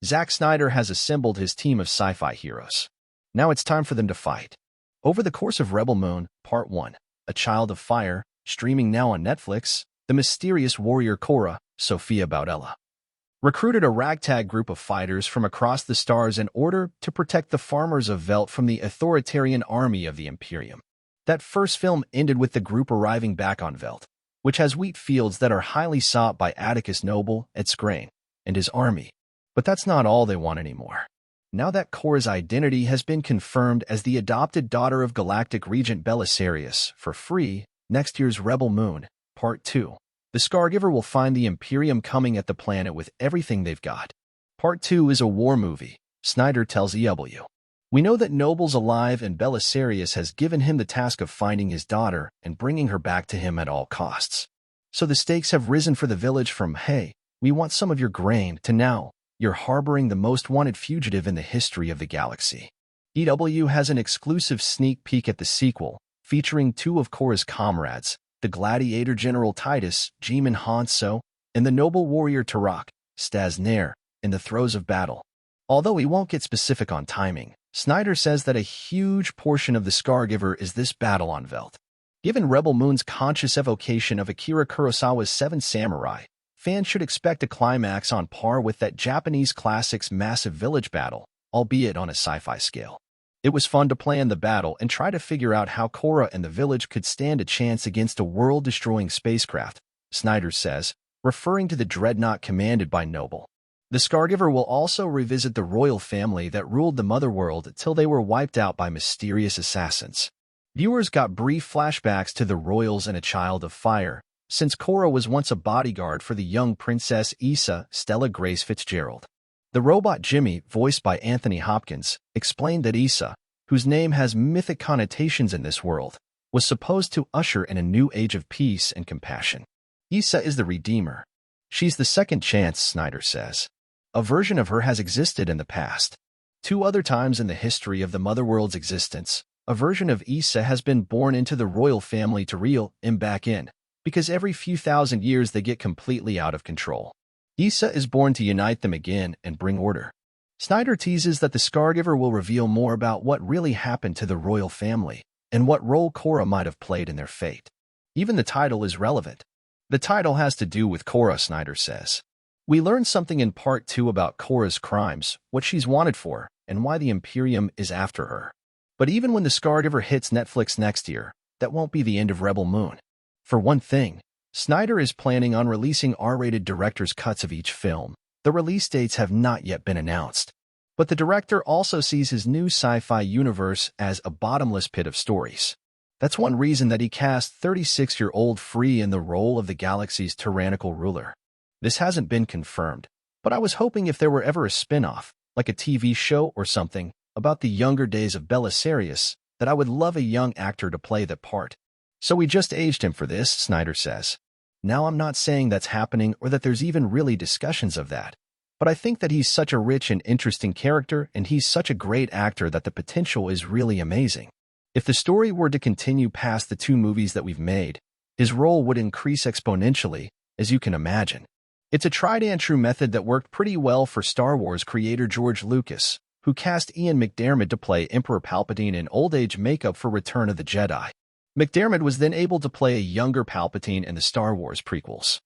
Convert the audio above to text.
Zack Snyder has assembled his team of sci-fi heroes. Now it's time for them to fight. Over the course of Rebel Moon, Part 1, A Child of Fire, streaming now on Netflix, the mysterious warrior Korra, Sofia Boutella, recruited a ragtag group of fighters from across the stars in order to protect the farmers of Velt from the authoritarian army of the Imperium. That first film ended with the group arriving back on Velt, which has wheat fields that are highly sought by Atticus Noble, Edsgrain, and his army. But that's not all they want anymore. Now that Korra's identity has been confirmed as the adopted daughter of Galactic Regent Belisarius for free, next year's Rebel Moon, Part 2, the Scargiver will find the Imperium coming at the planet with everything they've got. Part 2 is a war movie, Snyder tells EW. We know that Noble's alive and Belisarius has given him the task of finding his daughter and bringing her back to him at all costs. So the stakes have risen for the village from, hey, we want some of your grain, to now, you're harboring the most wanted fugitive in the history of the galaxy. EW has an exclusive sneak peek at the sequel, featuring two of Korra's comrades, the gladiator General Titus, Jimin Hanso, and the noble warrior Tarak, Staz Nair, in the throes of battle. Although he won't get specific on timing, Snyder says that a huge portion of the Scargiver is this battle on Velt. Given Rebel Moon's conscious evocation of Akira Kurosawa's Seven Samurai, fans should expect a climax on par with that Japanese classic's massive village battle, albeit on a sci-fi scale. It was fun to plan the battle and try to figure out how Korra and the village could stand a chance against a world-destroying spacecraft, Snyder says, referring to the dreadnought commanded by Noble. The Scargiver will also revisit the royal family that ruled the Motherworld till they were wiped out by mysterious assassins. Viewers got brief flashbacks to the royals and A Child of Fire, since Korra was once a bodyguard for the young Princess Issa Stella Grace Fitzgerald. The robot Jimmy, voiced by Anthony Hopkins, explained that Issa, whose name has mythic connotations in this world, was supposed to usher in a new age of peace and compassion. Issa is the Redeemer. She's the second chance, Snyder says. A version of her has existed in the past. 2 other times in the history of the Motherworld's existence, a version of Issa has been born into the royal family to reel him back in, because every few thousand years they get completely out of control. Issa is born to unite them again and bring order. Snyder teases that the Scargiver will reveal more about what really happened to the royal family and what role Korra might have played in their fate. Even the title is relevant. The title has to do with Korra, Snyder says. We learned something in Part 2 about Korra's crimes, what she's wanted for, and why the Imperium is after her. But even when the Scargiver hits Netflix next year, that won't be the end of Rebel Moon. For one thing, Snyder is planning on releasing R-rated director's cuts of each film. The release dates have not yet been announced. But the director also sees his new sci-fi universe as a bottomless pit of stories. That's one reason that he cast 36-year-old Free in the role of the galaxy's tyrannical ruler. This hasn't been confirmed, but I was hoping if there were ever a spin-off, like a TV show or something, about the younger days of Belisarius, that I would love a young actor to play that part. So we just aged him for this, Snyder says. Now I'm not saying that's happening or that there's even really discussions of that, but I think that he's such a rich and interesting character and he's such a great actor that the potential is really amazing. If the story were to continue past the 2 movies that we've made, his role would increase exponentially, as you can imagine. It's a tried-and-true method that worked pretty well for Star Wars creator George Lucas, who cast Ian McDiarmid to play Emperor Palpatine in old-age makeup for Return of the Jedi. McDiarmid was then able to play a younger Palpatine in the Star Wars prequels.